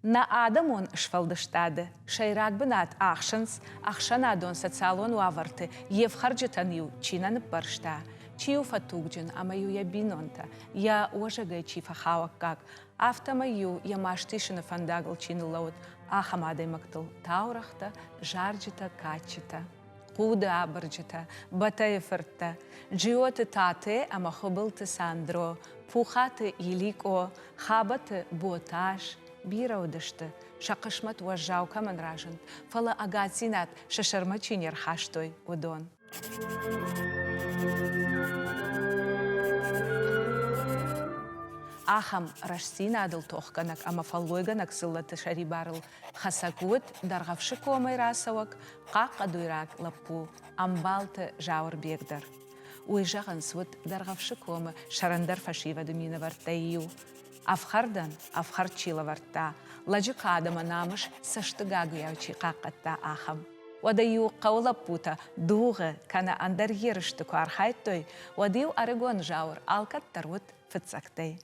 Na Adamon shvaldishtade, shayrag benat achshans, achshanadon satsalon wavarti, yev kharjitaniu, chinan barshta, chiu fatugjen, amayu ya binonta, ya ojagay chifa hawakak, aftamayu ya mashtishin fandagal chinulaut, ahamade maktul, taurachta, jarjita kachita. Kuda abarjita, batayferta, jiot tate ama hubelt sandro, puhat iliko, habat botash, Biraudishti, shaqishmat wajau kaman rajant, fala agatzinat, shasharmachinir hashtoi udon. Aham rashsina adil tohkanak, ama falloiganak zillat sharibaril, hasakut, dargavshiko rasawak, qaqaduirak lapu, ambalte jaur biegdar. Uijagan swit dargavshiko sharandar fashiva domina vartaiu. Afhardan, afharchila varta, lajikada manamish sashtagaguyachi qaqatta aham. Wadayu qawla puta, duge kana andar yirishtu karhaitoi, wadiu aragon jaur alkat tarwut fitsaktei.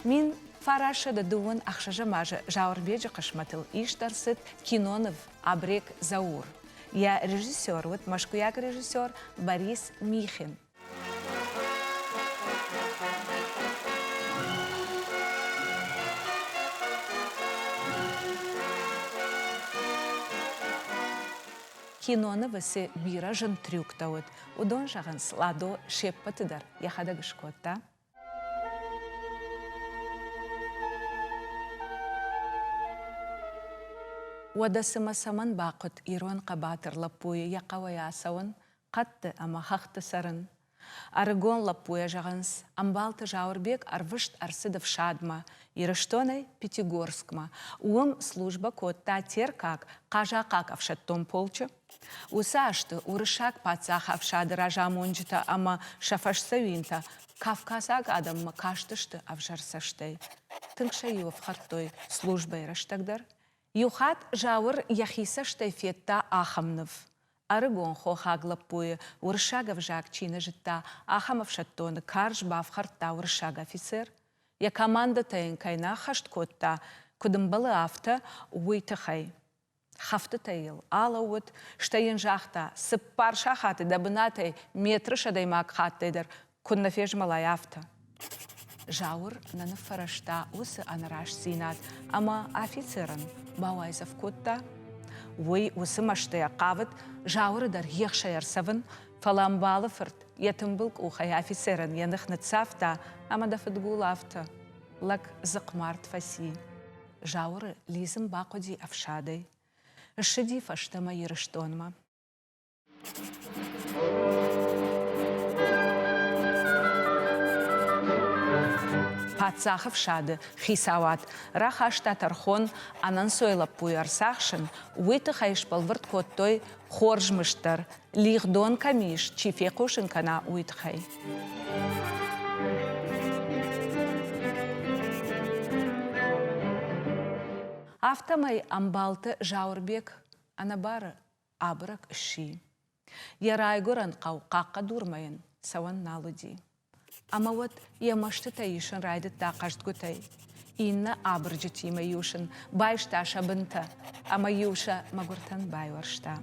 Min Farasha da duvan akhshajamaja jaurbeji qashmatil ishtarsit Kinonov Abrek Zaur. Я режиссер, вот машкуяк режиссер Борис Михин. Кинонова се бира жан трюкта вот. Удон жаган сладо шеппатыдар. Я хада гышкотта. ودسما سمن باقت إيرون قباتر لبوية يقوى سون قد أما خخت سرن أرغون لبوية جغنس أمبالت جاور بيك أرفشت أرسد في شادما يرشتوني بيتيغورسكما وم служба كوتا تيركاك قاجاقاك أفشتون بولچه وساشت ورشاك باتساخ أفشاد راجا مونجتا أما شفش سوينتا كافكاساك آدم مكاشتشت أفجر سشتي تنكشا يوفخرتوي служба يرشتقدر Юхат жаур яхиса штайфетта ахамнов. Арагон хохаглапуе, уршагав жак чина житта, ахамов шаттон, карж бавхарта уршаг офицер. Я команда таин кайна хашткотта, кудымбалы афта уйтахай. Хафта таил, алауот, штайын жахта, сыппар шахаты дабынатай, метры шадаймак хаттайдар, куннафеж малай афта. Жаур нана фарашта усы анараш синат, ама офицеран бауайзав кутта. Уй усы маштая қавыт, жауры дар ехшаяр савын, фаламбалы фырт, ятымбылк ухай офицеран яных нацафта, ама дафыдгул афта. Лак зықмарт фаси. Жауры лизым бақоди афшадай. Шыди фаштама ерыштонма. Пацахов шады, хисават, рахашта тархон, анан сойлап пуярсахшын, уйты хайшпал вырт коттой хоржмыштар, лихдон камиш, чифе кушынкана уйтхай. Автомай амбалты жаурбек, анабары абрак ши. Ярайгуран қауқаққа дурмайын, саван налуди. Ама вот я машты таишын райды тақашт гутай. Инна абыржити ма юшын, байшта шабынта, ама юша магуртан байваршта.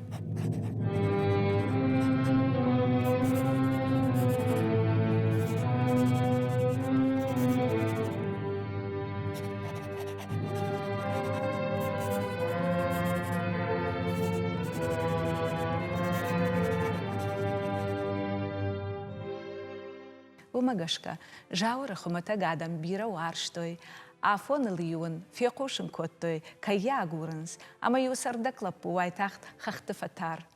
Умагашка, жаура хумата гадам бира уарштой, афон лиюн, фекошын коттой, кая гуранс, ама юсардак лапу вайтахт хахтыфатар.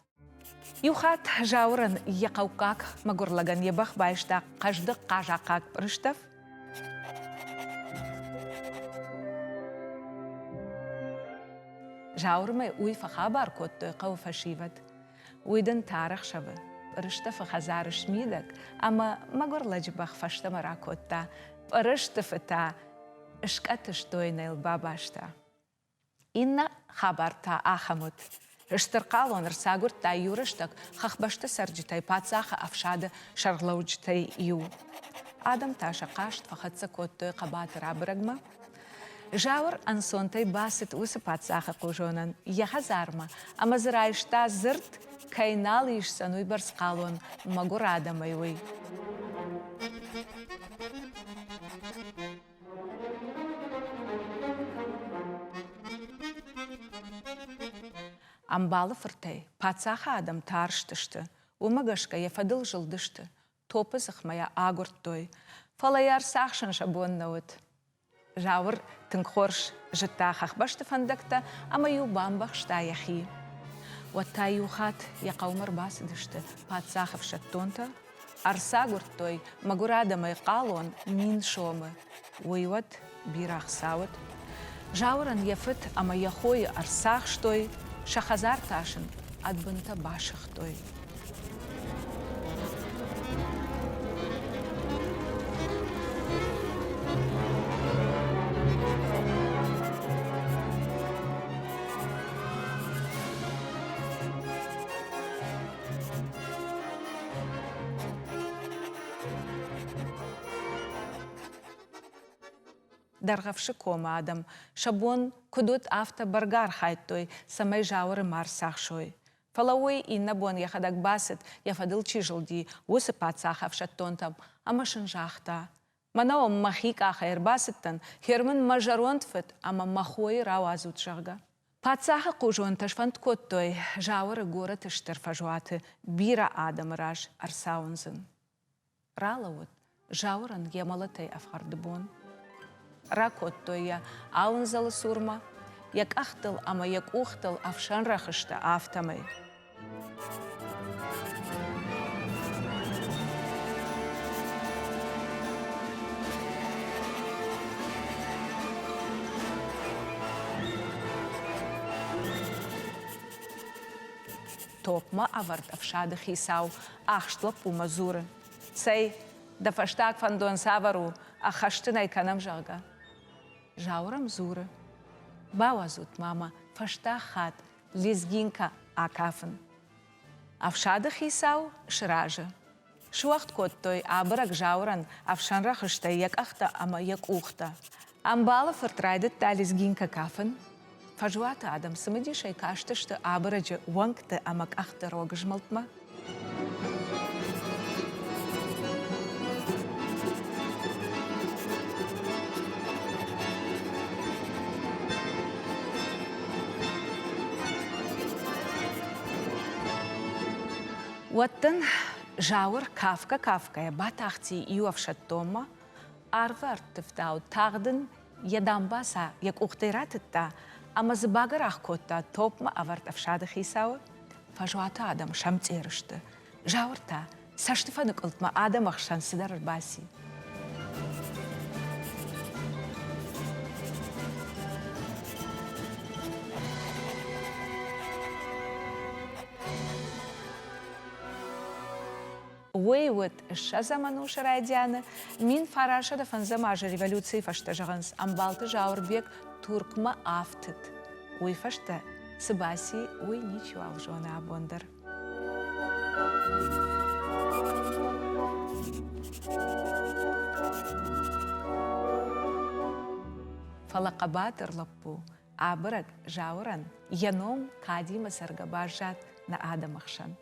Юхат жауран яқаукак магурлаган ебах байшта қаждық қажақак прыштав. Жаурмай уйфа хабар коттой қауфашиват, уйдан тарах шавы. Рыштафа хазарыш мидак, ама магорладжбах фашта маракотта, рыштафата, шкатыш тойнайл бабашта. Инна хабарта ахамут. Штырқалон рсагурт та юрыштак хахбашты сарджитай пацаха афшады шарлауджитай ю. Адам таша қашт фахатса коттой қабатыр абырагма. Жауыр ансонтай басыт усы пацаха қожонан. Яхазарма, амазырайшта зырт кайнал ишсануй барсқалон магур адамай уй. Амбалы фыртай, пацаха адам тарштышты, умагашка яфадыл жылдышты, топы зықмая агурттой, фалаяр сақшын шабуын науыт. Жауыр тыңқорш жытта хақбашты фандакта, ама ю бамбақ шта яхи. Ватта юхат яқаумар басыдышты, пацахав шаттонта, арсагурттой магур адамай қалон мин шомы, уйват бирах сауыт. Жауыран яфыт, ама яхой арсақ штой, шахазар ташын адбынта башықтой. Дарғавшы кома адам, шабон кудут авто баргар хайттой, самай жауыры марсақ шой. Фалауой инна бон яхадак басыт, яфадыл чижылди, усы пацахав шаттонтам, амашын жақта. Манауам махик ахайр басыттан, хермін мажаронтфыт, ама махой рауазут жағга. Пацаха қужон ташфант коттой, жауыры горы тыштыр фажуаты, бира адам раш арсаунзын. Ралауыт, жауырын емалатай афхарды бон. Ракоттойя аунзалы сурма, як ахтыл, ама як ухтыл афшан рахышты автамай. Топма авард афшады хисау, ахштла пумазуры. Цей, да фаштак фандон савару, ахаштынай канам жага. Жаурам зуры. Бауазут мама, фашта хат, лезгинка акафын. Афшады хисау шражы. Шуахт коттой абырак жауран афшанра хышта як ахта, ама як ухта. Амбалы фыртрайдыт та лезгинка кафын. Фажуаты адам сымыдишай каштышты абырajы уангты амак ахты рогыжмалтма. Уаттын жауыр кафка-кафкая батахти юавшаттома, арвар тыфтау тағдын ядамбаса як уқтайратытта, амазы багырах котта топма аварт афшады хисауы, фажуаты адам шамцерышты. Жауырта, саштыфанық ұлтма адам ақшан сыдар баси. Уэйвыт шазаману шарайдяны, мин фарашада фанзамажа революции фашта жағанс амбалты жауырбек туркма афтыт. Уй фашта сыбаси уй ничего алжона абондар. Фалақабатыр лаппу, абырак жауыран, яном кадима саргабажат на адамахшан.